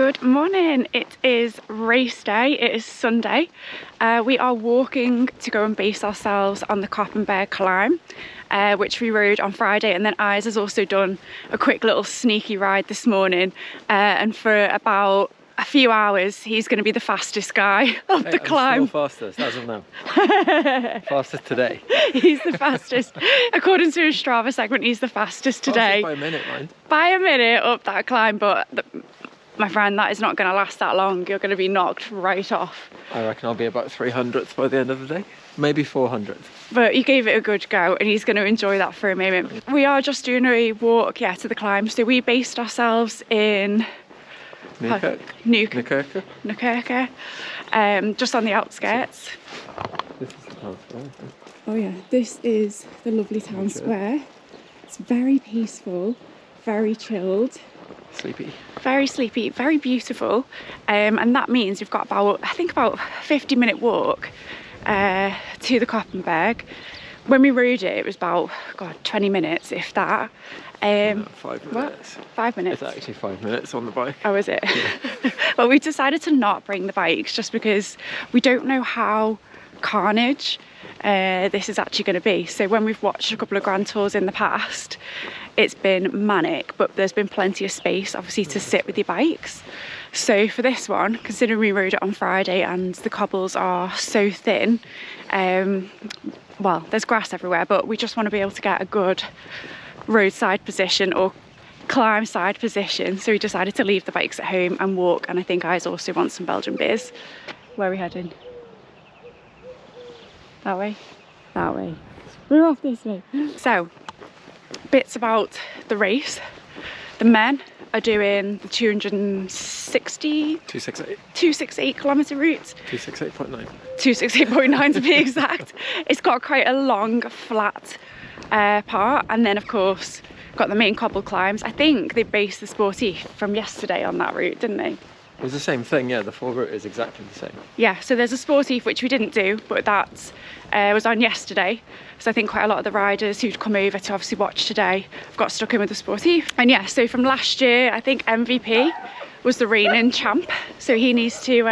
Good morning. It is race day. It is Sunday. We are walking to go and base ourselves on the Koppenberg climb, which we rode on Friday, and then Eyes has also done a quick little sneaky ride this morning, and for about a few hours he's going to be the fastest guy of the climb. I'm still fastest as of now. Fastest today. He's the fastest. According to his Strava segment, he's the fastest today. Fastest by a minute, mind. By a minute up that climb, but my friend, that is not going to last that long. You're going to be knocked right off. I reckon I'll be about 300th by the end of the day. Maybe 400th. But you gave it a good go and he's going to enjoy that for a moment. We are just doing a walk, to the climb. So we based ourselves in Newkirk, just on the outskirts. This is the town square. Oh yeah, this is the lovely town square. It's very peaceful, very chilled. Sleepy. Very sleepy, very beautiful, and that means we've got about 50-minute walk to the Koppenberg. When we rode it, it was about 20 minutes, if that. 5 minutes. 5 minutes. It's actually 5 minutes on the bike. Oh, is it? Yeah. Well, we decided to not bring the bikes just because we don't know how carnage this is actually going to be. So when we've watched a couple of Grand Tours in the past, it's been manic, but there's been plenty of space obviously to sit with your bikes. So for this one, considering we rode it on Friday and the cobbles are so thin, well, there's grass everywhere, but we just want to be able to get a good roadside position or climb side position. So we decided to leave the bikes at home and walk, and I think Eyes also want some Belgian beers. Where are we heading? That way? That way. We're off this way. So, bits about the race. The men are doing the 268 kilometre route. 268.9. 268.9 to be exact. It's got quite a long flat part, and then of course got the main cobble climbs. I think they based the Sportif from yesterday on that route, didn't they? It was the same thing, yeah, the full route is exactly the same. Yeah, so there's a Sportif which we didn't do, but that was on yesterday. So I think quite a lot of the riders who'd come over to obviously watch today have got stuck in with the Sportif. And yeah, so from last year, I think MVP was the reigning champ. So he needs to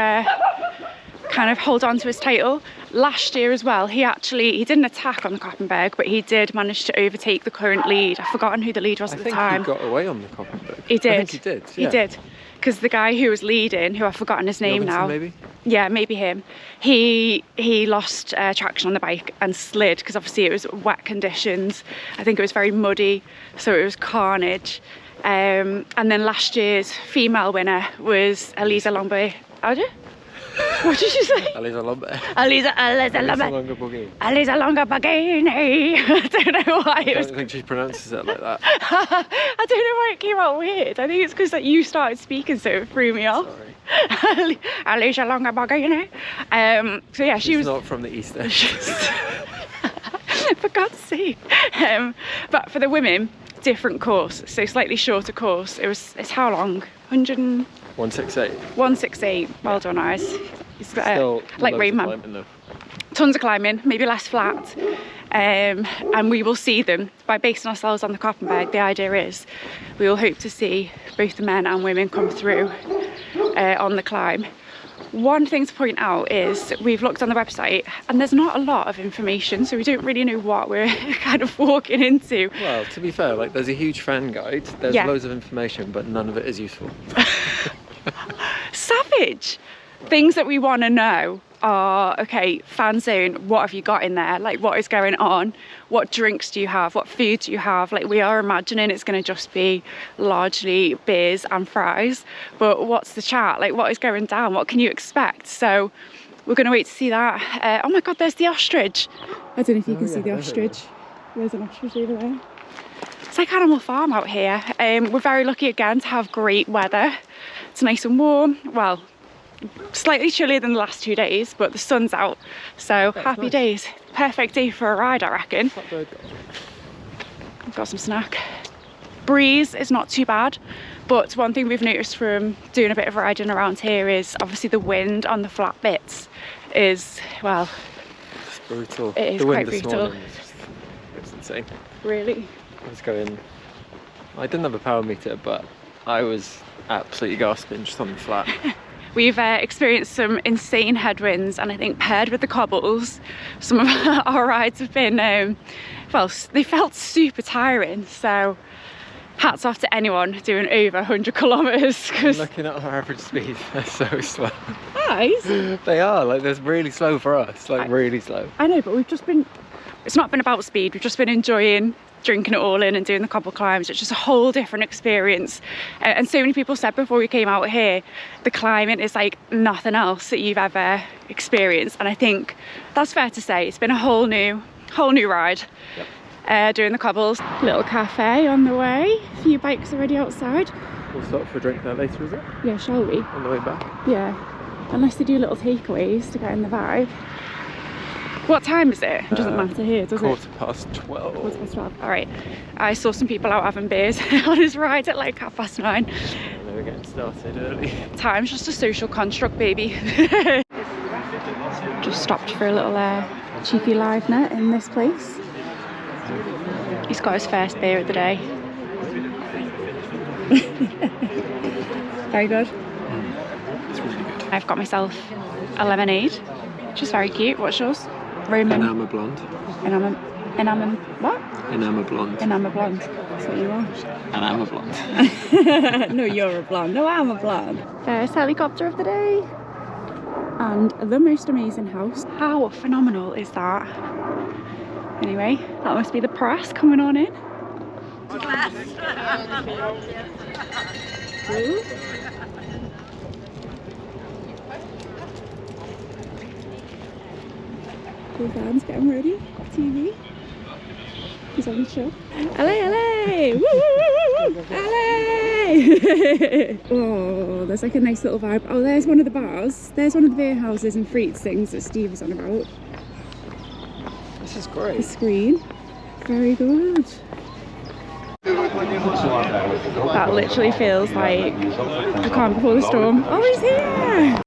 kind of hold on to his title. Last year as well, he didn't attack on the Koppenberg, but he did manage to overtake the current lead. I've forgotten who the lead was at the time. I think he got away on the Koppenberg. He did. I think he did, yeah. He did. Because the guy who was leading, who I've forgotten his name now. Maybe? Yeah, maybe him. He lost traction on the bike and slid because obviously it was wet conditions. I think it was very muddy, so it was carnage. And then last year's female winner was Elisa Lombe. What did you say? Elisa Lombe. Elisa Longa Bagini. I don't know why it was. I don't think she pronounces it like that. I don't know why it came out weird. I think it's because you started speaking, so it threw me off. Sorry. Elisa Longa Bagini. So yeah, she was not from the East End. For God's sake. But for the women, different course, so slightly shorter course. It's how long? 168. 168. Well done, Eyes. It's got like Rain Man. Tons of climbing, maybe less flat. And we will see them by basing ourselves on the Koppenberg. The idea is we will hope to see both the men and women come through on the climb. One thing to point out is we've looked on the website and there's not a lot of information, so we don't really know what we're kind of walking into. Well, to be fair, like there's a huge fan guide, there's loads of information, but none of it is useful. Savage! Things that we want to know are, okay, fan zone, what have you got in there? Like, what is going on? What drinks do you have? What food do you have? Like, we are imagining it's going to just be largely beers and fries, but what's the chat? Like, what is going down? What can you expect? So we're going to wait to see that. Oh my God, there's the ostrich. I don't know if you can see the ostrich. There's an ostrich over there. It's like Animal Farm out here. We're very lucky again to have great weather. It's nice and warm. Well, slightly chillier than the last 2 days, but the sun's out, so happy days. Perfect day for a ride, I reckon. I've got some snack. Breeze is not too bad, but one thing we've noticed from doing a bit of riding around here is obviously the wind on the flat bits is, well, it's brutal. It is quite brutal. It's insane. Really? I was going, I didn't have a power meter, but I was absolutely gasping just on the flat. We've experienced some insane headwinds, and I think paired with the cobbles, some of our rides have been, well, they felt super tiring. So hats off to anyone doing over 100 kilometres. Looking at our average speed, they're so slow. Guys, they are, like, they're really slow for us, like really slow. I know, but we've just been, it's not been about speed, we've just been enjoying drinking it all in and doing the cobble climbs. It's just a whole different experience. And so many people said before we came out here, the climbing is like nothing else that you've ever experienced. And I think that's fair to say. It's been a whole new ride. Yep. Doing the cobbles. Little cafe on the way. A few bikes already outside. We'll stop for a drink there later, is it? Yeah, shall we? On the way back? Yeah. Unless they do little takeaways to get in the vibe. What time is it? It doesn't matter here, does it? 12:15. 12:15. Alright. I saw some people out having beers on his ride at like 9:30. They were getting started early. Time's just a social construct, baby. Just stopped for a little cheeky live net in this place. He's got his first beer of the day. Very good. It's really good. I've got myself a lemonade, which is very cute. What's yours? Roman. Enamel blonde. What? Enamel blonde. Enamel blonde. That's what you are. Enamel blonde. No, you're a blonde. No, I'm a blonde. First helicopter of the day. And the most amazing house. How phenomenal is that? Anyway, that must be the press coming on in. Ooh. Cool fans getting ready. TV. He's on the show. LA! Woo, woo, woo, woo. LA! Oh, there's like a nice little vibe. Oh, there's one of the bars. There's one of the beer houses and fruits things that Steve was on about. This is great. The screen. Very good. That literally feels like the calm before the storm. Oh, he's here!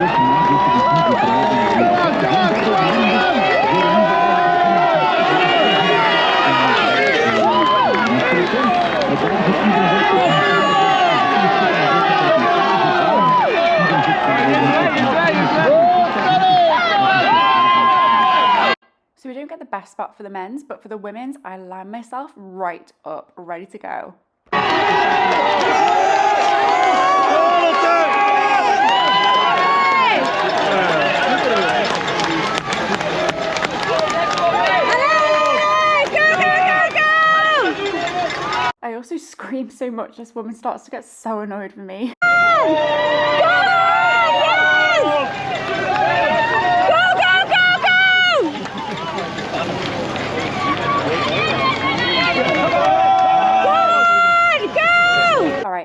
So we don't get the best spot for the men's, but for the women's, I line myself right up, ready to go. I also scream so much, this woman starts to get so annoyed with me.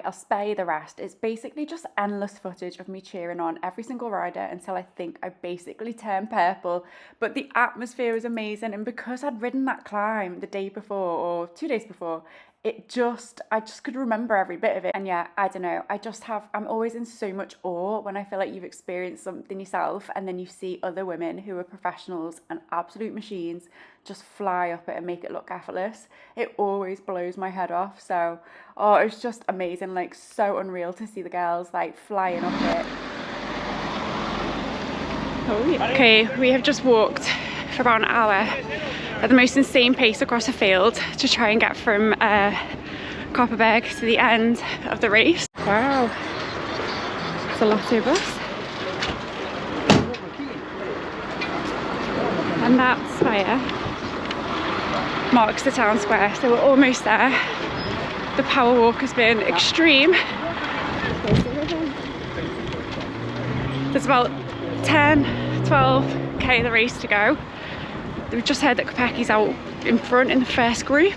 I'll spare you the rest. It's basically just endless footage of me cheering on every single rider until I think I basically turn purple. But the atmosphere was amazing, and because I'd ridden that climb the day before or 2 days before, I just could remember every bit of it. And yeah, I don't know, I'm always in so much awe when I feel like you've experienced something yourself and then you see other women who are professionals and absolute machines just fly up it and make it look effortless. It always blows my head off. So, oh, it's just amazing, like so unreal to see the girls like flying up it. Oh yeah. Okay, we have just walked for about an hour at the most insane pace across a field to try and get from Koppenberg to the end of the race. Wow, it's a Lotto bus. And that spire marks the town square, so we're almost there. The power walk has been extreme. There's about 10-12k the race to go. We've just heard that Kopecky's out in front in the first group,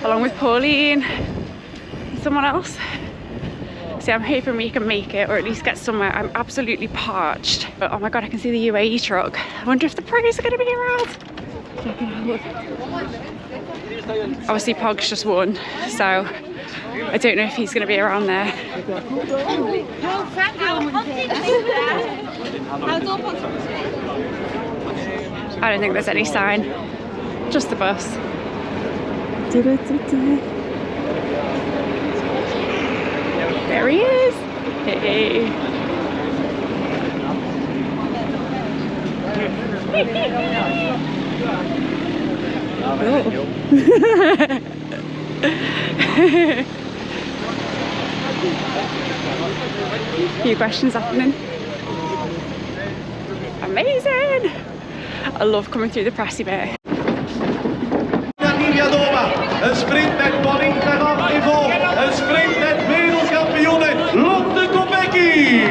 along with Pauline and someone else. So I'm hoping we can make it, or at least get somewhere. I'm absolutely parched. But oh my god, I can see the UAE truck. I wonder if the pros are going to be around. Obviously Pog's just won, so I don't know if he's going to be around there. I don't think there's any sign, just the bus. There he is. Hey. Few questions happening. Amazing! I love coming through the pressy bit. Een sprint met Paulien Niveau. Een sprint met wereldkampioene Ronde Kopecky.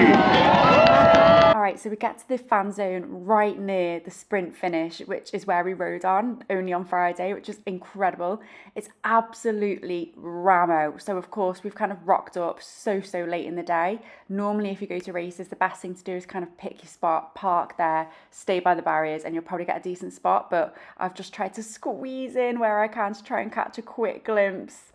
Alright, so we get to the fan zone right near the sprint finish, which is where we rode on, only on Friday, which is incredible. It's absolutely ramo. So of course we've kind of rocked up so late in the day. Normally if you go to races, the best thing to do is kind of pick your spot, park there, stay by the barriers, and you'll probably get a decent spot. But I've just tried to squeeze in where I can to try and catch a quick glimpse.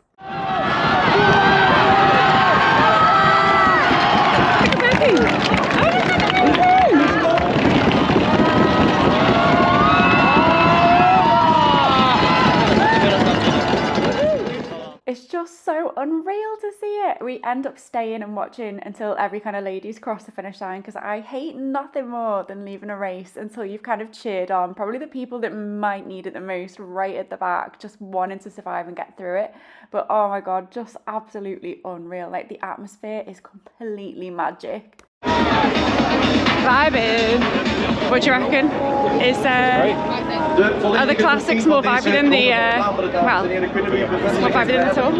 It's just so unreal to see it. We end up staying and watching until every kind of ladies cross the finish line, because I hate nothing more than leaving a race until you've kind of cheered on probably the people that might need it the most right at the back, just wanting to survive and get through it. But oh my god, just absolutely unreal. Like, the atmosphere is completely magic. Vibing. What do you reckon? Is are the classics more vibey than the well, more vibey than the tour?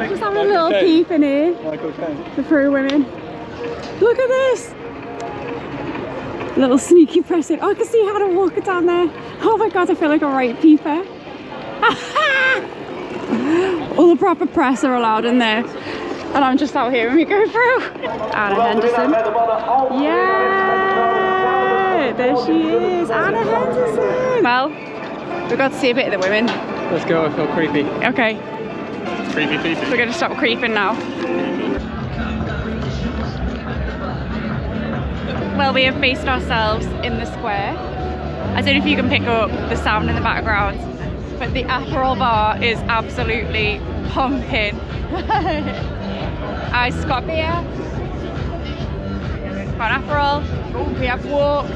Just having a little peep in here. The pro women. Look at this. Little sneaky pressing. Oh, I can see how to walk it down there. Oh my god, I feel like a right peeper. All the proper press are allowed in there. And I'm just out here when we go through. Anna Henderson. Yeah, there she is. Anna Henderson. Well, we've got to see a bit of the women. Let's go, I feel creepy. Okay. Creepy. We're going to stop creeping now. Well, we have based ourselves in the square. I don't know if you can pick up the sound in the background, but the Aperol bar is absolutely pumping. I just got beer, got an Aperol. We have walked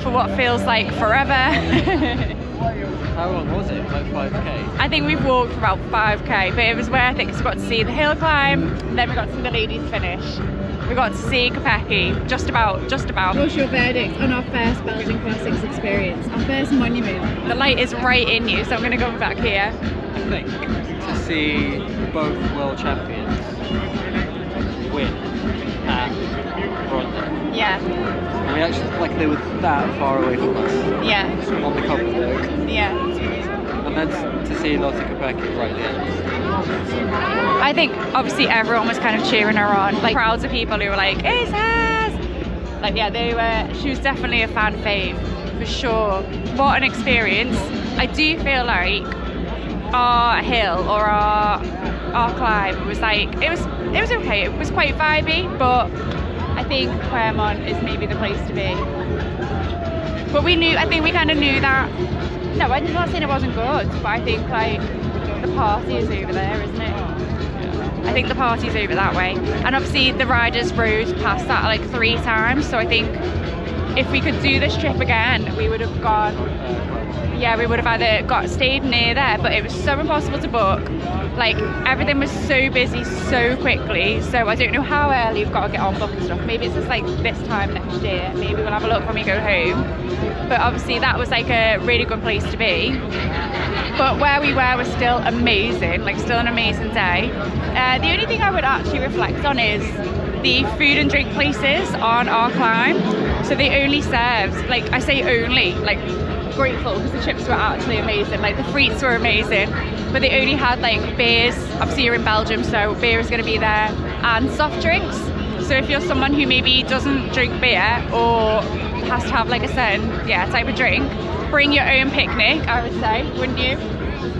for what feels like forever. How long was it? Like 5k? I think we've walked for about 5k, but it was worth it because we got to see the hill climb, then we got to see the ladies finish. We got to see Kopecky, just about. What's your verdict on our first Belgian Classics experience? Our first monument? The light is right in you, so I'm going to go back here. I think to see both world champions win at Ronde. Yeah. And we actually, like, they were that far away from us. Yeah. On the Koppenberg. Yeah. And then to see Lotte Kopecky right at the end. I think obviously everyone was kind of cheering her on. Like, crowds of people who were like, it's hers! Like, yeah, she was definitely a fan fave, for sure. What an experience. I do feel like our hill or our climb was like, it was okay. It was quite vibey, but I think Kwaremont is maybe the place to be. But I think we kind of knew that. No, I'm not saying it wasn't good, but I think like the party is over there, isn't it? I think the party's over that way. And obviously the riders rode past that like 3 times, so I think if we could do this trip again, we would have gone. Yeah, we would have either stayed near there, but it was so impossible to book. Like, everything was so busy so quickly, so I don't know how early you've got to get on book and stuff. Maybe it's just like this time next year. Maybe we'll have a look when we go home. But obviously that was like a really good place to be. But where we were was still amazing, like still an amazing day. The only thing I would actually reflect on is the food and drink places on our climb. So they only served, like I say only, like grateful because the chips were actually amazing, like the frites were amazing, but they only had like beers. Obviously you're in Belgium, so beer is going to be there, and soft drinks. So if you're someone who maybe doesn't drink beer or has to have like a certain type of drink, bring your own picnic, I would say, wouldn't you?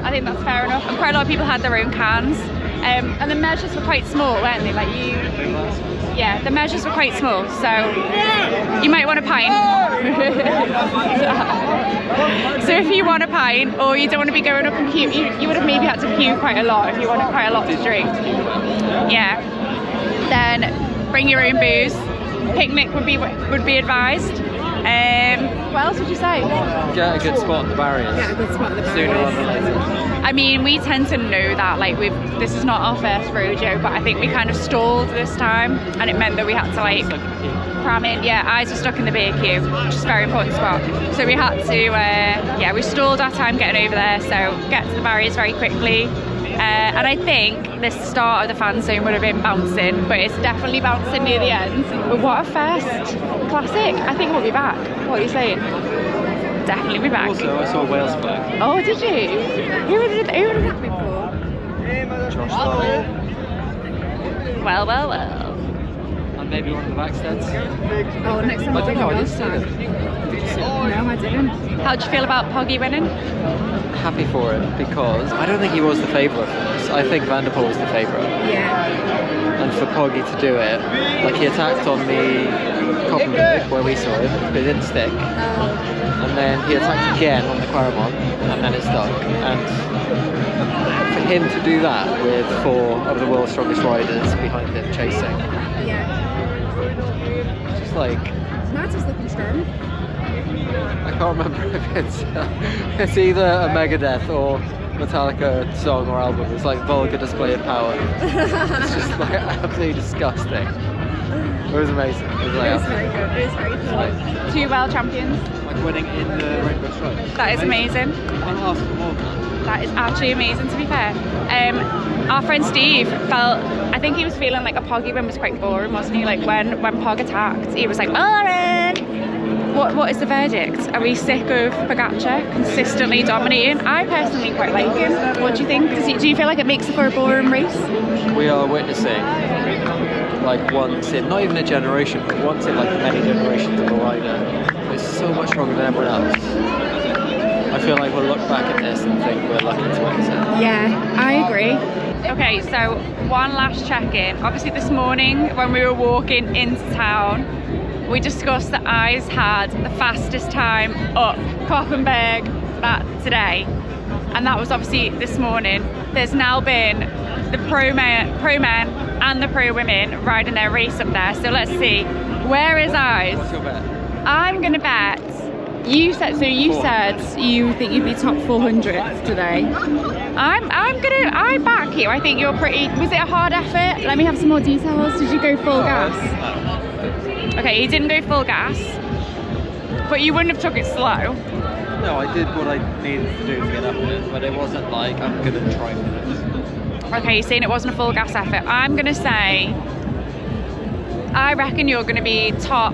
I think that's fair enough. And quite a lot of people had their own cans, and the measures were quite small, weren't they? Like yeah, the measures were quite small, so you might want a pint. So if you want a pint, or you don't want to be going up and queue, you would have maybe had to queue quite a lot if you wanted quite a lot to drink. Yeah. Then Bring your own booze. Picnic would be advised. What else would you say? Get a good spot on the barriers. Get a good spot on the Sooner barriers. rather than later. I mean, we tend to know that, like, this is not our first rodeo, but I think we kind of stalled this time, and it meant that we had to, like, cram in. Yeah, eyes were stuck in the beer queue, which is a very important spot. So we had to, yeah, we stalled our time getting over there, so get to the barriers very quickly. And I think the start of the fan zone would have been bouncing, but it's definitely bouncing near the end. But what a fest! Classic. I think we'll be back. What are you saying? Definitely be back. Also, I saw Wales flag. Oh, did you? Who did that before? Well, well, well. And maybe one of the backsteads. Oh, next time I I'll don't take know, a I Welsh did see flag. them. Did you see them? No, I didn't. How do you feel about Pogi winning? Happy for it because I don't think he was the favourite for this. I think Van der Poel was the favourite. Yeah. And for Pogi to do it, like he attacked on the Koppenberg where we saw him, but it didn't stick. And then he attacked again on the Kwaremont, and then it stuck. And for him to do that with 4 of the world's strongest riders behind him chasing, Yeah. just like, Matt is looking strong. I can't remember if it's either a Megadeth or Metallica song or album. It's like vulgar display of power. It's just like absolutely disgusting. It was amazing. It was like, It was very good. It was very cool. like 2 world champions. winning in the rainbow stripes. That is amazing. Can't ask for more. That is actually amazing, to be fair. Our friend Steve felt, I think he was feeling like a Pogi win was quite boring, wasn't he? Like when Pog attacked, he was like, boring! What is the verdict? Are we sick of Pogacar consistently dominating? I personally quite like him. What do you think? Do you feel like it makes it for a boring race? We are witnessing like once in, not even a generation, but once in like many generations of a rider who's so much stronger than everyone else. I feel like we'll look back at this and think we're lucky to witness it. Yeah, I agree. Okay, so one last check-in. Obviously this morning when we were walking into town, we discussed that Eyes had the fastest time up Koppenberg today. And that was obviously this morning. There's now been the pro men and the pro women riding their race up there. So let's see, where is Eyes? What's your bet? I'm gonna bet, you said you think you'd be top 400 today. I back you. I think you're pretty, was it a hard effort? Let me have some more details. Did you go full gas? Okay, he didn't go full gas, but you wouldn't have took it slow. No, I did what I needed to do to get up it, but it wasn't like I'm gonna try for this. Okay, you're saying it wasn't a full gas effort. I'm gonna say, I reckon you're gonna be top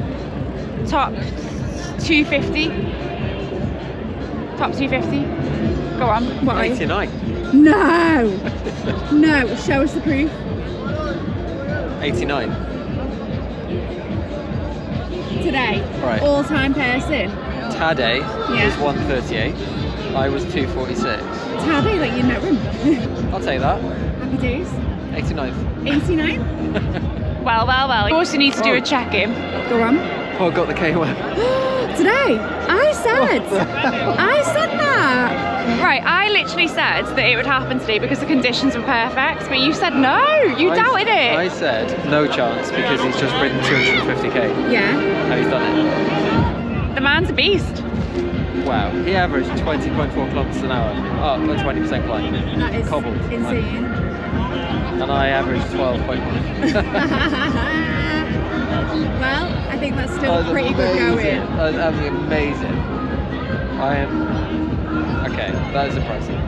250. Top 250. Go on. What are you? 89. No! No, show us the proof. 89. Today, Right. all-time person. Tade Yeah. was 138. I was 246. Taddy, like you know him. I'll take that. Happy days. 89. 89? Well. You also need to do a check-in. Go on. Oh, I got the KOM. Today, I said that. Right, I literally said that it would happen today because the conditions were perfect, but you said no, you doubted it. I said no chance because he's just ridden 250k Yeah. and he's done it. The man's a beast. Wow, he averaged 20.4 kilometers an hour. Oh, a 20% climb. That is Cobbled. insane. And I averaged 12.1. Well, I think that's still pretty good going. That was absolutely amazing. I am... Okay, that is impressive.